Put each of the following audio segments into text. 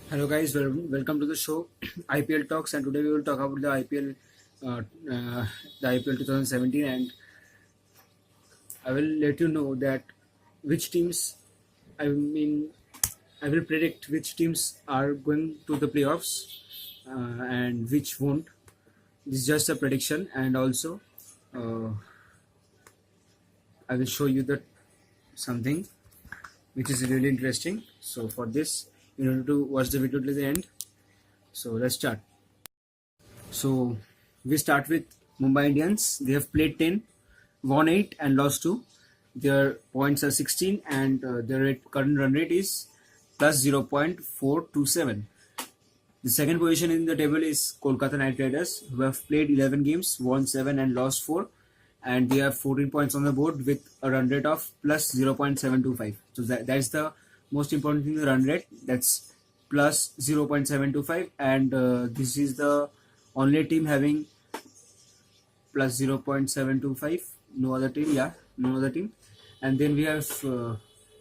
Hello guys, welcome to the show IPL Talks, and today we will talk about the IPL, uh, uh, the IPL 2017, and I will let you know that which teams, I mean, I will predict which teams are going to the playoffs and which won't. This is just a prediction, and also uh, I will show you that something which is really interesting. So for this, you need to watch the video till the end. So let's start. So we start with Mumbai Indians. They have played 10, won 8 and lost 2. Their points are 16 and their current run rate is plus 0.427. The second position in the table is Kolkata Knight Riders, who have played 11 games, won 7 and lost 4. And they have 14 points on the board with a run rate of plus 0.725. So that's the most important thing, the run rate. That's plus 0.725. And this is the only team having plus 0.725. No other team, yeah, no other team. And then we have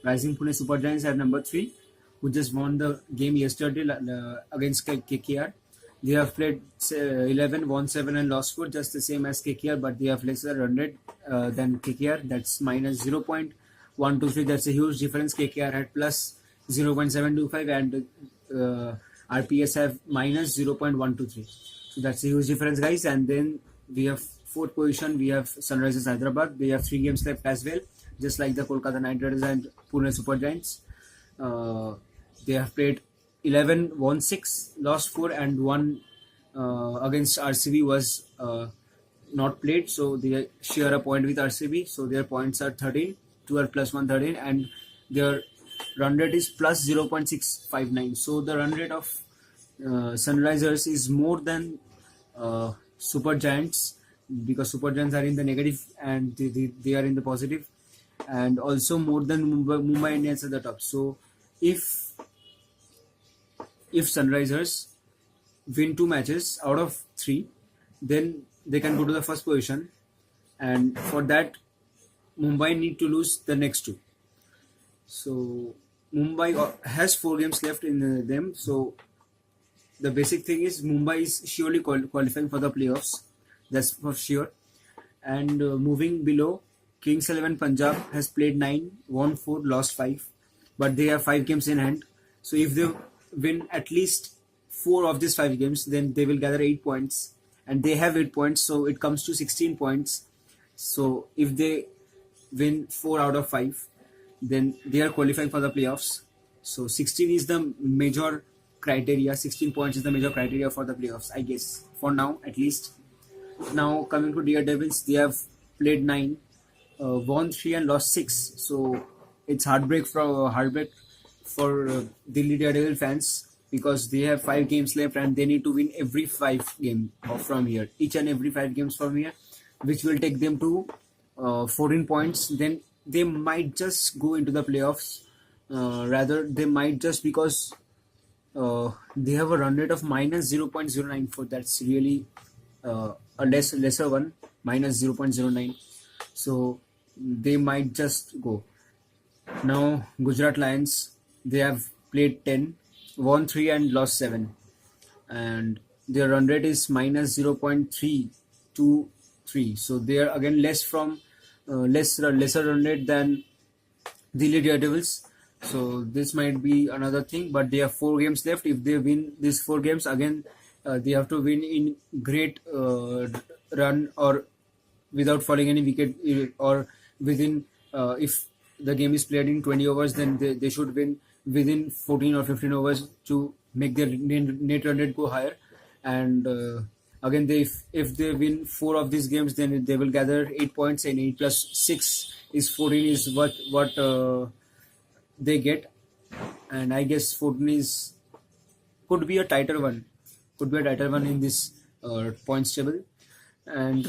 Rising Pune Super Giants at number 3, who just won the game yesterday against KKR. They have played 11, won 7 and lost 4, just the same as KKR, but they have lesser run rate than KKR. That's minus 0.123. That's a huge difference. KKR had plus 0.725 and RPS have minus 0.123. So that's a huge difference, guys. And then we have fourth position, we have Sunrisers Hyderabad. They have 3 games left as well, just like the Kolkata Knight Riders and Pune Super Giants. They have played 11, won 6, lost 4, and 1 against RCB was not played. So they share a point with RCB. So their points are 13, 12 plus 1, 13, and their run rate is plus 0.659. So the run rate of Sunrisers is more than Super Giants, because Super Giants are in the negative and they are in the positive, and also more than Mumbai Indians at the top. So if Sunrisers win 2 matches out of 3, then they can go to the first position, and for that Mumbai need to lose the next 2. So Mumbai has 4 games left in them. So the basic thing is Mumbai is surely qualifying for the playoffs. That's for sure. And moving below, Kings 11 Punjab has played 9, won 4, lost 5, but they have 5 games in hand. So if they win at least 4 of these 5 games, then they will gather 8 points, and they have 8 points, so it comes to 16 points. So if they win 4 out of 5, then they are qualifying for the playoffs. So 16 is the major criteria. 16 points is the major criteria for the playoffs, I guess, for now at least. Now coming to Daredevils, they have played 9, won 3 and lost 6. So it's heartbreak for Delhi Daredevil fans, because they have 5 games left and they need to win every 5 game from here, each and every 5 games from here, which will take them to 14 points. Then they might just go into the playoffs. Rather, they might just, because they have a run rate of minus 0.094. That's really a lesser one, minus 0.09. So they might just go. Now Gujarat Lions, they have played 10, won 3 and lost 7, and their run rate is minus 0.323. So they are again lesser run rate than Delhi Daredevils. So this might be another thing, but they have 4 games left. If they win these 4 games, again they have to win in great run, or without falling any wicket, or within if the game is played in 20 overs, then they should win within 14 or 15 overs to make their net run rate go higher. And again, if they win 4 of these games, then they will gather 8 points, and 8 plus 6 is 14 is what they get. And I guess 14 is could be a tighter one in this points table. And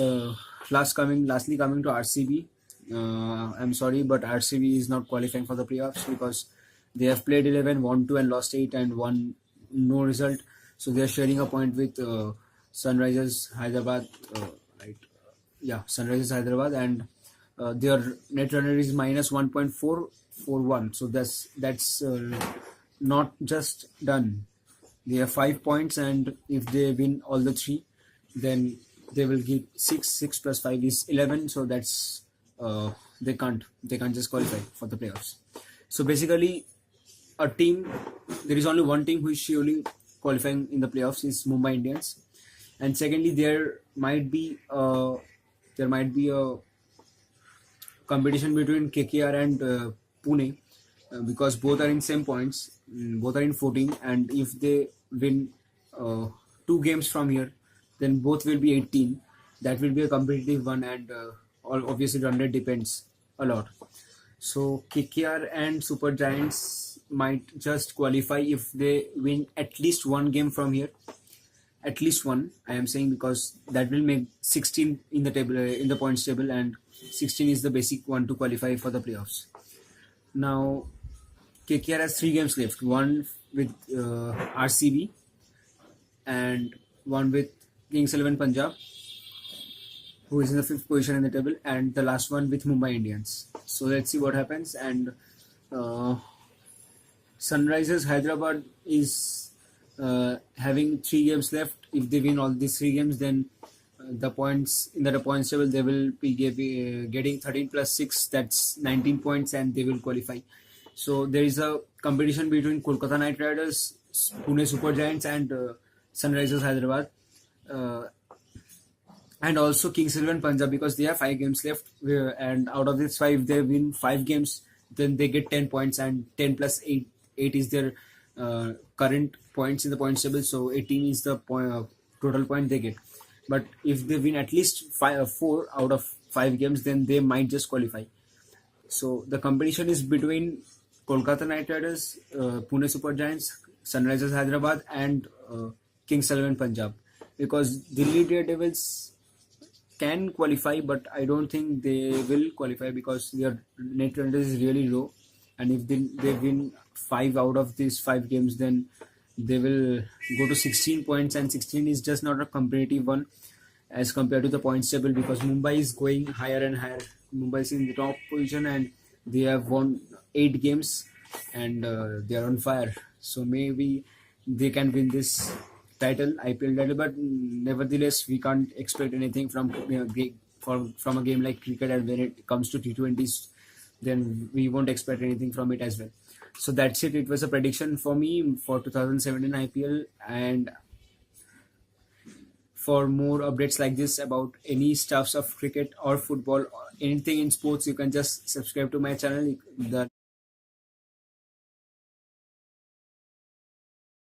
lastly coming to RCB, I'm sorry, but RCB is not qualifying for the playoffs, because they have played 11, won 2 and lost 8, and won no result. So they are sharing a point with Sunrisers Hyderabad, right? Yeah, Sunrisers Hyderabad, and their net run rate is minus 1.441. So that's not just done. They have 5 points, and if they win all the three, then they will get 6. 6 plus 5 is 11. So that's they can't just qualify for the playoffs. So basically, a team there is only one team who is surely qualifying in the playoffs is Mumbai Indians, and secondly there might be a competition between KKR and Pune, because both are in same points, both are in 14, and if they win uh, 2 games from here, then both will be 18. That will be a competitive one, and obviously run rate depends a lot. So KKR and Super Giants might just qualify if they win at least 1 game from here. At least one, I am saying, because that will make 16 in the table, in the points table, and 16 is the basic one to qualify for the playoffs. Now KKR has 3 games left: one with RCB, and one with Kings 11 Punjab, who is in the 5th position in the table, and the last one with Mumbai Indians. So let's see what happens. And uh, Sunrisers Hyderabad is having 3 games left. If they win all these 3 games, then the points in the points table, they will be getting 13 plus 6, that's 19 points, and they will qualify. So there is a competition between Kolkata Knight Riders, Pune Super Giants, and Sunrisers Hyderabad. Uh, and also Kings 11 Punjab, because they have 5 games left, and out of these 5, they win 5 games, then they get 10 points, and 10 plus 8, 8 is their current points in the points table, so 18 is the total point they get. But if they win at least 4 out of 5 games, then they might just qualify. So the competition is between Kolkata Knight Riders, Pune Super Giants, Sunrisers Hyderabad, and Kings 11 Punjab, because Delhi Daredevils can qualify, but I don't think they will qualify because their net run rate is really low. And if they win 5 out of these 5 games, then they will go to 16 points, and 16 is just not a competitive one as compared to the points table, because Mumbai is going higher and higher. Mumbai is in the top position, and they have won 8 games, and they are on fire. So maybe they can win this title, IPL title, but nevertheless, we can't expect anything from from a game like cricket. And when it comes to T20s, then we won't expect anything from it as well. So that's it. It was a prediction for me for 2017 IPL, and for more updates like this about any stuffs of cricket or football or anything in sports, you can just subscribe to my channel. The